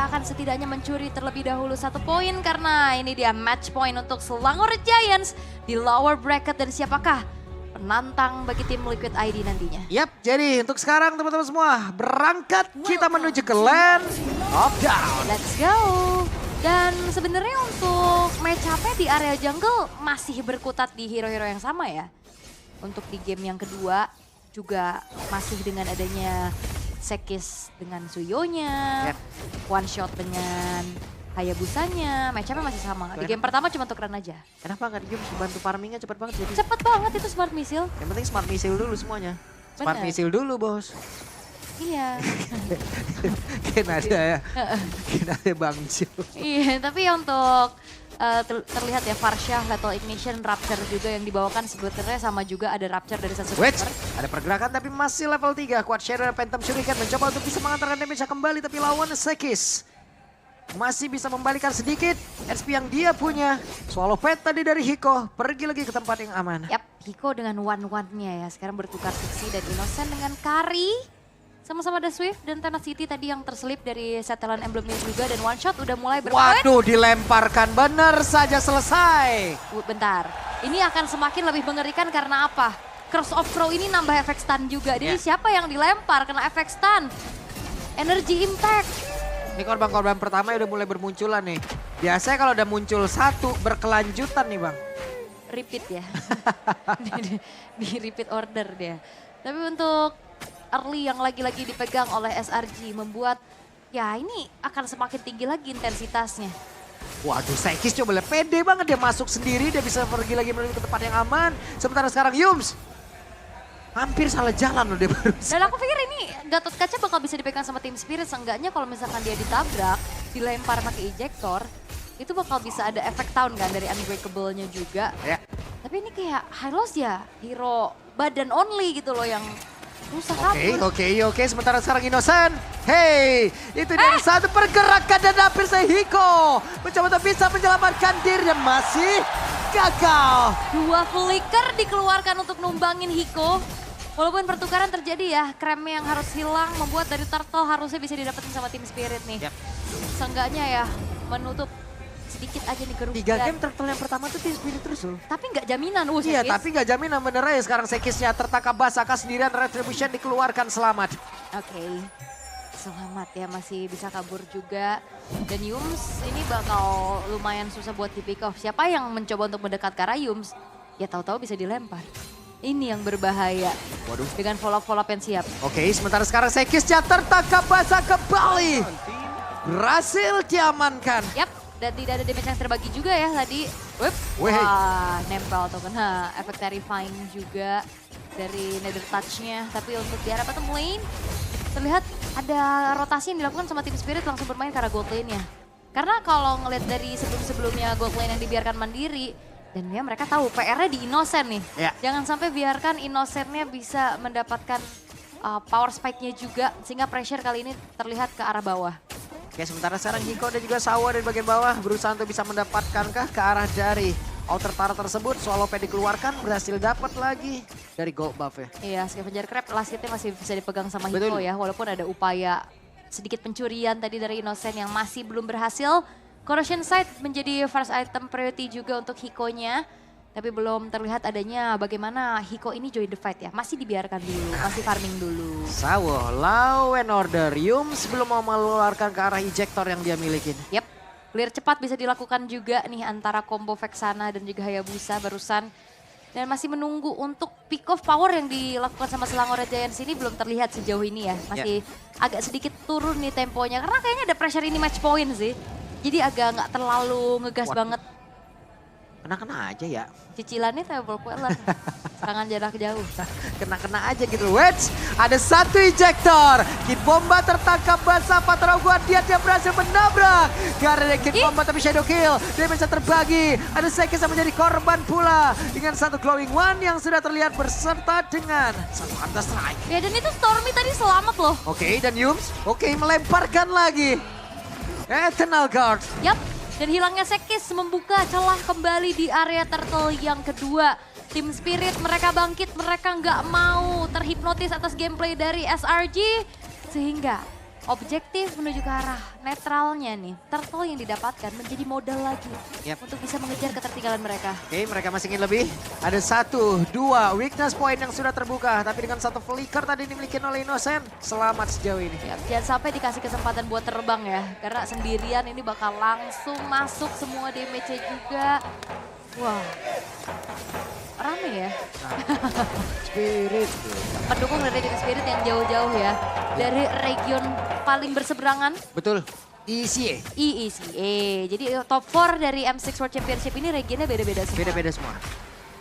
akan setidaknya mencuri terlebih dahulu 1 poin karena ini dia match point untuk Selangor Giants di lower bracket. Dan siapakah penantang bagi tim Liquid ID nantinya? Yap, jadi untuk sekarang teman-teman semua berangkat kita menuju ke land of down. Let's go. Dan sebenarnya untuk match up-nya di area jungle masih berkutat di hero-hero yang sama ya. Untuk di game yang kedua juga masih dengan adanya Sekis dengan Suyonya, one shot dengan Hayabusanya, match up-nya masih sama. Di game pertama cuma tukeran aja. Kenapa nggak Yums bantu farmingnya cepet banget jadi? Cepet banget itu smart missile. Yang penting smart missile dulu semuanya. Smart Bener. missile dulu bos. Iya. Kena ada ya. Kena ada Bang Jo. Iya, tapi untuk terlihat ya Farsha, Lethal Ignition, Rapture juga yang dibawakan sebetulnya sama juga ada Rapture dari Sunset Wait, Super. ada pergerakan tapi masih level 3. Quad Sharer Phantom Shuriken mencoba untuk bisa mengantarkan damage kembali tapi lawan Sekis masih bisa membalikan sedikit SP yang dia punya. Swallow Pet tadi dari Hiko pergi lagi ke tempat yang aman. Yap, Hiko dengan one-one-nya ya. Sekarang bertukar Fixi dan Innocent dengan Kari. Sama-sama ada Swift dan Tenacity tadi yang terselip dari setelan emblemnya juga. Dan one shot udah mulai berpoin. Waduh, dilemparkan benar saja selesai. Bentar, ini akan semakin lebih mengerikan karena apa? Cross of Crow ini nambah efek stun juga. Jadi siapa yang dilempar kena efek stun? Energy impact. Ini korban-korban pertama udah mulai bermunculan nih. Biasanya kalau udah muncul satu berkelanjutan nih bang. Repeat ya. di repeat order dia. Tapi untuk early yang lagi-lagi dipegang oleh SRG membuat ya ini akan semakin tinggi lagi intensitasnya. Waduh, Sekis coba lihat pede banget dia masuk sendiri, dia bisa pergi lagi menuju ke tempat yang aman. Sementara sekarang Yums hampir salah jalan loh dia baru. Dan aku pikir ini Gatot Kaca bakal bisa dipegang sama tim Spirit. Seenggaknya kalau misalkan dia ditabrak, dilempar pakai ejector, itu bakal bisa ada efek town kan dari Unbreakable-nya juga. Ya. Tapi ini kayak Hylos ya, hero badan only gitu loh yang susah kabur. Oke. Sementara sekarang Innocent. Hey, itu dari satu pergerakan dan hampir saya Hiko. Mencoba untuk bisa menyelamatkan diri dan masih gagal. 2 flicker dikeluarkan untuk numbangin Hiko. Walaupun pertukaran terjadi ya, kremnya yang harus hilang membuat dari Turtle harusnya bisa didapetin sama tim Spirit nih. Yap. Seenggaknya ya menutup sedikit aja nih kerugian. 3 game Turtle yang pertama tuh tim Spirit terus loh. Tapi nggak jaminan. Iya, Sekis. tapi nggak jaminan bener ya sekarang Sekisnya tertangkap basah sendirian, Retribution dikeluarkan selamat. Oke. Selamat ya, masih bisa kabur juga. Dan Yums ini bakal lumayan susah buat di pick off. Siapa yang mencoba untuk mendekat ke arah Yums, ya tahu-tahu bisa dilempar. Ini yang berbahaya. Waduh. Dengan follow-up yang siap. Oke, sementara sekarang Sekisnya tertangkap basah kembali. Berhasil diamankan. Yap, dan tidak ada damage yang terbagi juga ya tadi. Wih. Wih. Wah, nempel tuh kena. Efek terrifying juga dari Nether Touch-nya. Tapi untuk di arah bottom lane, terlihat ada rotasi yang dilakukan sama tim Spirit langsung bermain ke arah gold lane-nya. Karena kalau ngeliat dari sebelum-sebelumnya gold lane yang dibiarkan mandiri, dan ya mereka tahu PR-nya di Innocent nih. Ya. Jangan sampai biarkan Innocent-nya bisa mendapatkan power spike-nya juga, sehingga pressure kali ini terlihat ke arah bawah. Oke, sementara sekarang Hiko dan juga Sawa dari bagian bawah berusaha untuk bisa mendapatkankah ke arah dari outer tower tersebut. Swallow Pad dikeluarkan, berhasil dapat lagi dari gold buff ya. Iya, Scavenger Crab last hitnya masih bisa dipegang sama Betul. Hiko ya. Walaupun ada upaya sedikit pencurian tadi dari Innocent yang masih belum berhasil. Corrosion Sight menjadi first item priority juga untuk Hiko-nya. Tapi belum terlihat adanya bagaimana Hiko ini join the fight ya. Masih dibiarkan dulu, masih farming dulu. Sawo, law and order. Yums belum mau mengeluarkan ke arah ejector yang dia milikin. Yap, clear cepat bisa dilakukan juga nih antara combo Vexana dan juga Hayabusa barusan. Dan masih menunggu untuk pick off power yang dilakukan sama Selangor Giants ini belum terlihat sejauh ini ya. Masih agak sedikit turun nih temponya. Karena kayaknya ada pressure ini match point sih. Jadi agak nggak terlalu ngegas banget. Kena-kena aja ya. Cicilannya Travel Queller. Serangan jarak jauh. Kena-kena aja gitu. Wait, ada satu ejector. Kid Bomba tertangkap basah. Patro Guardian dia berhasil menabrak. Karena Kid Bomba tapi Shadow Kill. Dia bisa terbagi. Ada Sekis yang menjadi korban pula. Dengan satu Glowing One yang sudah terlihat berserta dengan satu Hunter Strike. Ya dan itu Stormy tadi selamat loh. Oke, dan Yums. Oke, melemparkan lagi. Eternal Guard. Yap, dan hilangnya Sekis membuka celah kembali di area Turtle yang kedua. Tim Spirit mereka bangkit, mereka nggak mau terhipnotis atas gameplay dari SRG. Sehingga objektif menuju ke arah netralnya nih. Turtle yang didapatkan menjadi modal lagi untuk bisa mengejar ketertinggalan mereka. Oke, mereka masih ingin lebih. Ada 1, 2 weakness point yang sudah terbuka. Tapi dengan satu flicker tadi dimiliki oleh Innocent. Selamat sejauh ini. Ya, jangan sampai dikasih kesempatan buat terbang ya. Karena sendirian ini bakal langsung masuk semua damage-nya juga. Wah, rame ya. Spirit. Pendukung dari Team Spirit yang jauh-jauh ya. Dari region paling berseberangan. Betul. ECA. EECA. Jadi top 4 dari M6 World Championship ini regionnya beda-beda semua. Beda-beda semua.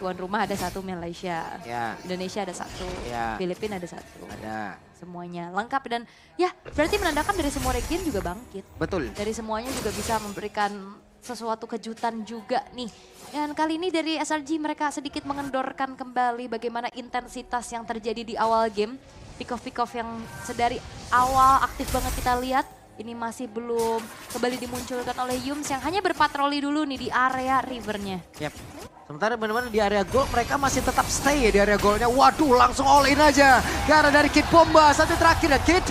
Tuan rumah ada 1 Malaysia. Ya. Indonesia ada 1. Ya. Filipina ada 1. Ada. Semuanya lengkap dan ya berarti menandakan dari semua region juga bangkit. Betul. Dari semuanya juga bisa memberikan sesuatu kejutan juga nih. Dan kali ini dari SRG mereka sedikit mengendorkan kembali bagaimana intensitas yang terjadi di awal game. Pick-off yang sedari awal aktif banget kita lihat. Ini masih belum kembali dimunculkan oleh Yums yang hanya berpatroli dulu nih di area rivernya. Yap. Sementara benar-benar di area gol mereka masih tetap stay ya di area golnya. Waduh langsung all in aja. Karena dari Kid Bomba satu terakhir ya Kid.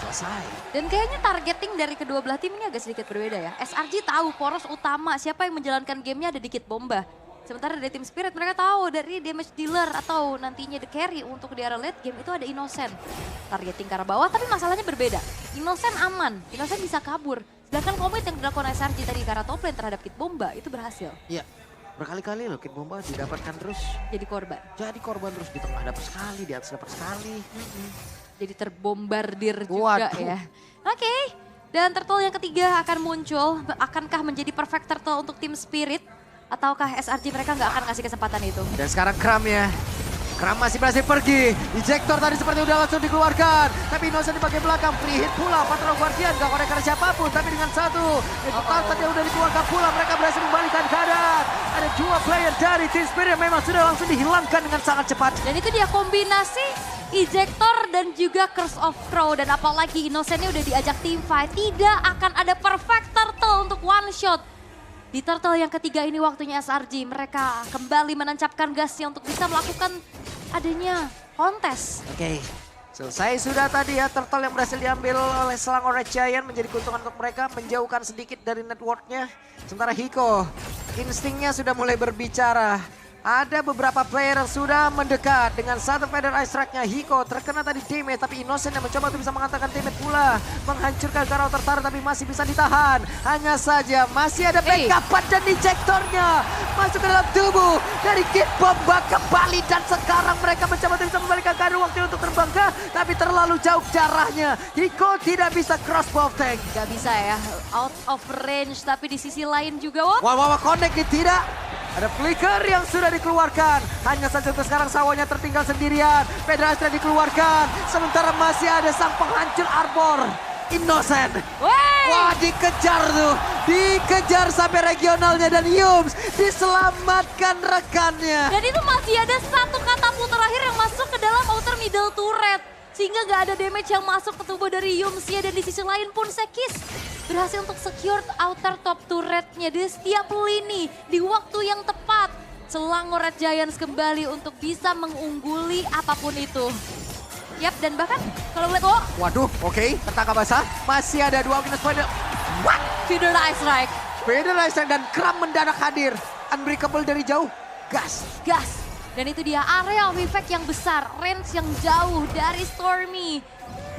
Selesai. Dan kayaknya targeting dari kedua belah tim ini agak sedikit berbeda ya. SRG tahu poros utama siapa yang menjalankan gamenya ada di Kid Bomba. Sementara dari tim Spirit mereka tahu dari damage dealer atau nantinya the carry untuk di area late game itu ada Innocent. Targeting ke arah bawah tapi masalahnya berbeda. Innocent aman, Innocent bisa kabur. Sedangkan komit yang dilakukan SRG tadi ke arah top lane terhadap Kid Bomba itu berhasil. Iya. Berkali-kali loh Kid Bomba didapatkan terus. Jadi korban. Jadi korban terus di tengah dapat sekali, di atas dapat sekali. Jadi terbombardir juga ya. Oke. Dan turtle yang ketiga akan muncul. Akankah menjadi perfect turtle untuk tim Spirit? Ataukah SRG mereka nggak akan kasih kesempatan itu? Dan sekarang Kram ya. Kram masih berhasil pergi. Ejector tadi seperti udah langsung dikeluarkan. Tapi Innocent di bagian belakang. Free hit pula. Patrol Guardian gak korek karena siapapun. Tapi dengan satu. Itu tadi yang udah dikeluarkan pula. Mereka berhasil membalikan keadaan. Ada 2 player dari Team Spirit yang memang sudah langsung dihilangkan dengan sangat cepat. Dan itu dia kombinasi Ejector dan juga Curse of Crow. Dan apalagi Innocent-nya udah diajak team fight. Tidak akan ada perfect turtle untuk one shot. Di turtle yang ketiga ini waktunya SRG. Mereka kembali menancapkan gasnya untuk bisa melakukan adanya kontes. Oke. Selesai sudah tadi ya turtle yang berhasil diambil oleh Selangor Red Giant menjadi keuntungan untuk mereka menjauhkan sedikit dari networknya. Sementara Hiko instingnya sudah mulai berbicara. Ada beberapa player yang sudah mendekat dengan satu Feather Ice Strike-nya. Hiko terkena tadi damage tapi Innocent yang mencoba untuk bisa mengatakan damage pula. Menghancurkan Karau tertarik tapi masih bisa ditahan. Hanya saja masih ada backup dan ejectornya. Masuk ke dalam tubuh dari Kid Bomba kembali. Dan sekarang mereka mencoba untuk bisa membalikan keadaan waktu untuk terbang ke. Tapi terlalu jauh jaraknya. Hiko tidak bisa cross bow tank. Gak bisa ya, out of range. Tapi di sisi lain juga, Wah, connect nih tidak. Ada flicker yang sudah dikeluarkan. Hanya saja untuk sekarang Sawanya tertinggal sendirian. Federasi dikeluarkan. Sementara masih ada sang penghancur Arbor. Innocent. Wah dikejar tuh. Dikejar sampai regionalnya dan Yums diselamatkan rekannya. Dan itu masih ada satu katapult terakhir yang masuk ke dalam outer middle turret. Sehingga gak ada damage yang masuk ke tubuh dari Yumsnya. Dan di sisi lain pun Sekis berhasil untuk secure outer top turretnya di setiap lini. Di waktu yang tepat. Selangor Red Giants kembali untuk bisa mengungguli apapun itu. Yap, dan bahkan kalau melihat, waduh, oke, tertangkap basah. Masih ada 2 minus point. What? Feather Ice Strike. Feather Ice Strike dan Kram mendadak hadir. Unbreakable dari jauh. Gas. Dan itu dia area of effect yang besar, range yang jauh dari Stormy.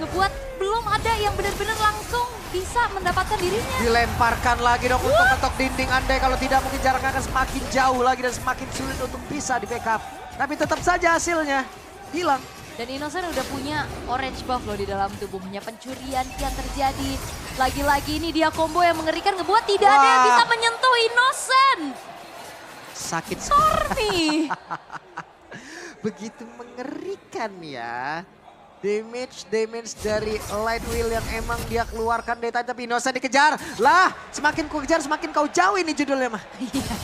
Ngebuat belum ada yang benar-benar langsung bisa mendapatkan dirinya. Dilemparkan lagi dong untuk ketok dinding. Andai kalau tidak mungkin jaraknya akan semakin jauh lagi dan semakin sulit untuk bisa di backup. Tapi tetap saja hasilnya hilang. Dan Innocent udah punya orange buff loh di dalam tubuhnya. Pencurian yang terjadi. Lagi-lagi ini dia combo yang mengerikan ngebuat tidak ada yang bisa menyentuh Innocent. Sakit Stormy. Begitu mengerikan ya. Damage dari Light Wheel yang emang dia keluarkan dari tadi. Tapi Innocent dikejar. Lah semakin kau kejar semakin kau jauh ini judulnya mah. Iya.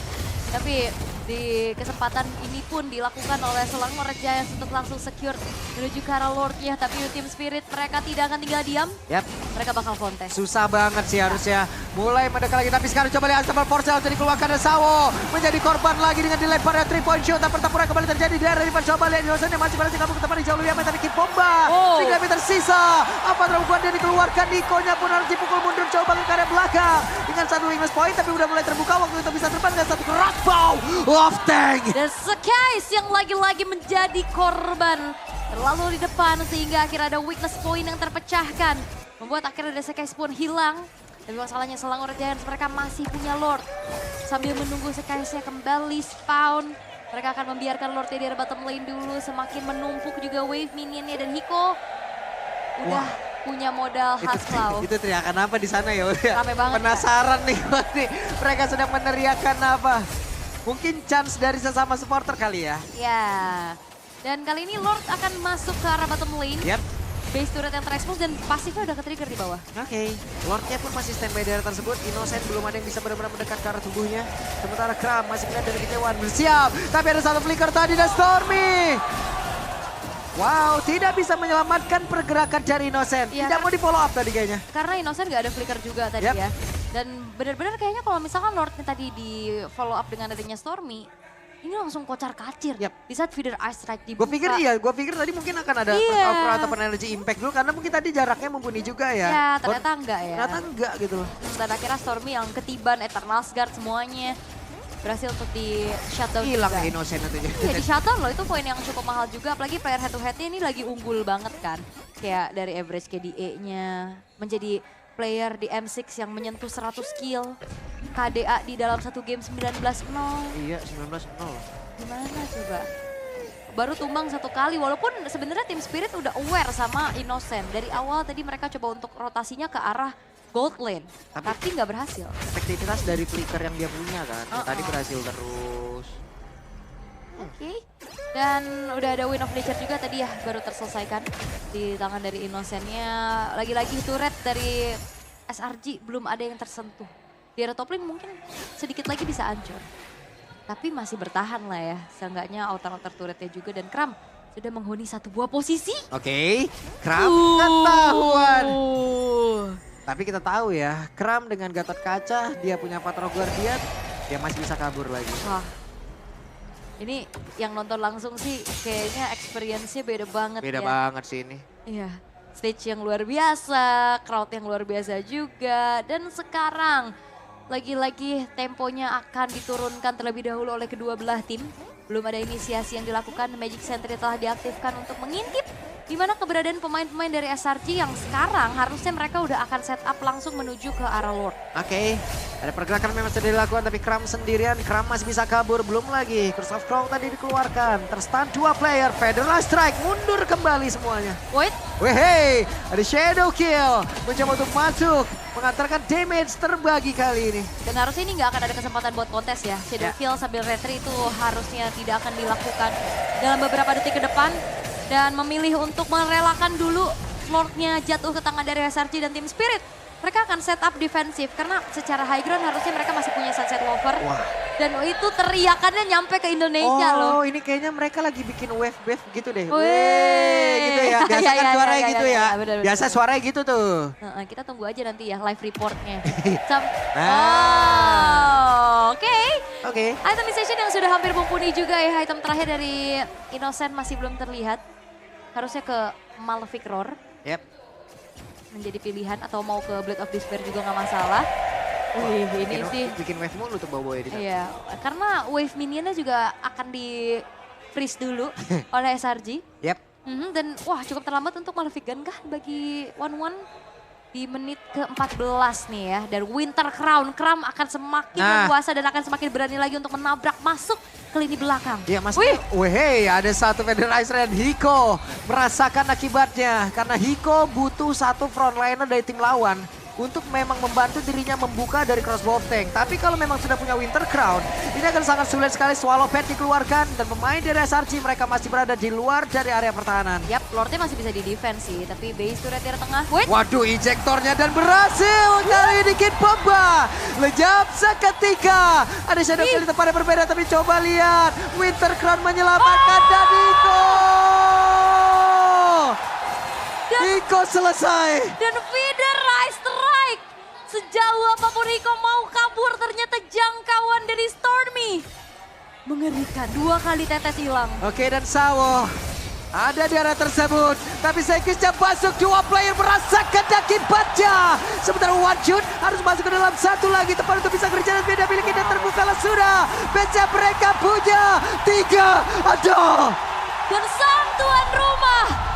Tapi di kesempatan ini pun dilakukan oleh Selangor Giants untuk langsung secure menuju ke arah Lord-nya. Tapi Team Spirit mereka tidak akan tinggal diam. Yap. Mereka bakal kontes. Susah banget sih harusnya. Mulai mendekat lagi, tapi sekarang coba lihat Unstoppable Force jadi dikeluarkan dan Sawo menjadi korban lagi dengan dilemparnya 3 point shoot. Dan pertempuran kembali terjadi di area Rivan. Coba lihat Innocent yang masih berhasil kabur ke depan di jauh lebih aman, tapi Kid Bomba. 3 meter sisa. Apa terlalu dia dikeluarkan, Niko-nya pun harus dipukul mundur coba ke area belakang. Dengan satu weakness point, tapi udah mulai terbuka waktu itu bisa terbang dan satu crossbow. Love tank. Dan Skies yang lagi-lagi menjadi korban. Terlalu di depan sehingga akhirnya ada weakness point yang terpecahkan. Membuat akhirnya The Skies pun hilang. Tapi masalahnya Selangor Giants mereka masih punya Lord. Sambil menunggu Skies-nya kembali spawn. Mereka akan membiarkan Lord-nya di bottom lane dulu. Semakin menumpuk juga wave minionnya dan Hiko udah punya modal Haslau. Itu teriakan apa di sana ya? Rame banget. Penasaran nih, mereka sedang meneriakan apa? Mungkin chance dari sesama supporter kali ya. Ya. Dan kali ini Lord akan masuk ke arah bottom lane. Yap. Base turret yang terekspos dan pasifnya udah ke-trigger di bawah. Oke, Lordnya pun masih standby di area tersebut. Innocent belum ada yang bisa benar-benar mendekat ke arah tubuhnya. Sementara Kram masih melihat dari kejauhan bersiap. Tapi ada satu flicker tadi dan Stormy. Wow, tidak bisa menyelamatkan pergerakan dari Innocent. Ya, Tidak mau di follow up tadi kayaknya. Karena Innocent gak ada flicker juga tadi ya. Dan benar-benar kayaknya kalau misalkan Lordnya tadi di follow up dengan adanya Stormy, ini langsung kocar kacir. Di saat feeder ice strike dibuka. Gue pikir tadi mungkin akan ada over ataupun energy impact dulu karena mungkin tadi jaraknya mumpuni juga ya. Ya, ternyata enggak ya. Ternyata enggak gitu loh. Dan akhirnya Stormy yang ketiban, Eternal Guard semuanya berhasil untuk di shutdown Hilang juga. Innocent itu. Iya di shutdown loh, itu poin yang cukup mahal juga. Apalagi player head to headnya ini lagi unggul banget kan. Kayak dari average KDA-nya menjadi player di M6 yang menyentuh 100 kill. KDA di dalam satu game 19-0. Iya 19-0. Gimana coba? Baru tumbang satu kali walaupun sebenarnya Team Spirit udah aware sama Innocent. Dari awal tadi mereka coba untuk rotasinya ke arah gold lane. Tapi nggak berhasil. Efektivitas dari flicker yang dia punya kan. Tadi berhasil terus. Oke. Dan udah ada Win of Nature juga tadi ya baru terselesaikan di tangan dari Innocent-nya. Lagi-lagi turret dari SRG belum ada yang tersentuh. Di area top lane mungkin sedikit lagi bisa hancur. Tapi masih bertahan lah ya. Seenggaknya outer turretnya juga dan Kram sudah menghuni satu buah posisi. Oke, Kram ketahuan. Tapi kita tahu ya, Kram dengan Gatot Kaca, dia punya Patro Guardian, dia masih bisa kabur lagi. Wah, ini yang nonton langsung sih kayaknya experience-nya beda banget Beda ya. banget sih ini. Iya, stage yang luar biasa, crowd yang luar biasa juga. Dan sekarang lagi-lagi temponya akan diturunkan terlebih dahulu oleh kedua belah tim. Belum ada inisiasi yang dilakukan, Magic Sentry telah diaktifkan untuk mengintip di mana keberadaan pemain-pemain dari SRG yang sekarang harusnya mereka udah akan set up langsung menuju ke arah Lord. Oke, ada pergerakan memang sudah dilakukan tapi Kram sendirian, Kram masih bisa kabur, belum lagi. Curse of Crown tadi dikeluarkan, terstun 2 player, Federal Strike, mundur kembali semuanya. Wait. Wehey, ada Shadow Kill, mencoba untuk masuk, mengantarkan damage terbagi kali ini. Dan harusnya ini nggak akan ada kesempatan buat kontes ya. Shadow Kill sambil retry itu harusnya tidak akan dilakukan dalam beberapa detik ke depan. Dan memilih untuk merelakan dulu Lord-nya jatuh ke tangan dari SRG dan Team Spirit. Mereka akan set up defensif karena secara high ground harusnya mereka masih punya Sunset Wolver. Wah. Dan itu teriakannya nyampe ke Indonesia loh. Oh ini kayaknya mereka lagi bikin wave-wave gitu deh. Wih. Gitu ya, biasa kan suaranya gitu ya. Bener. Biasa suaranya gitu tuh. Kita tunggu aja nanti ya live reportnya. Oke. Itemization yang sudah hampir mumpuni juga ya. Item terakhir dari Innocent masih belum terlihat. Harusnya ke Malefic Roar. Yep. Menjadi pilihan atau mau ke Blade of Despair juga nggak masalah. Wih, ini sih. Bikin wave mulu tuh bawa di sana. Iya, karena wave minionnya juga akan di freeze dulu oleh SRG. Yep. Dan wah cukup terlambat untuk Malefic Gun kah bagi 1-1 di menit ke-14 nih ya. Dan Winter Crown, Kram akan semakin leluasa dan akan semakin berani lagi untuk menabrak masuk ke lini belakang. Iya masuknya, wehey ada satu Federalizer dan Hiko merasakan akibatnya. Karena Hiko butuh satu frontliner dari tim lawan untuk memang membantu dirinya membuka dari crossbow of tank. Tapi kalau memang sudah punya Winter Crown, ini akan sangat sulit sekali Swallow Pet dikeluarkan dan pemain dari SRG mereka masih berada di luar dari area pertahanan. Yap, Lordnya masih bisa di defense sih, tapi base turret di tengah. Wait, Waduh, injektornya dan berhasil kali ini Kid Bomba. Lejap seketika. Ada Shadow Kill di tempat yang berbeda, tapi coba lihat. Winter Crown menyelamatkan dan Niko selesai. dan feeder Rise Strike. Sejauh apapun Rico mau kabur, ternyata jangkauan dari Stormy. Mengerikan, 2 kali tetes hilang. Oke, dan Sawo ada di area tersebut. Tapi Sekisnya masuk, 2 player merasakan akibatnya. Sementara Wanjun harus masuk ke dalam 1 lagi. Tepat untuk bisa kerja dan beda miliknya terbuka lah sudah. Beca mereka punya 3. Aduh. Dan sang tuan rumah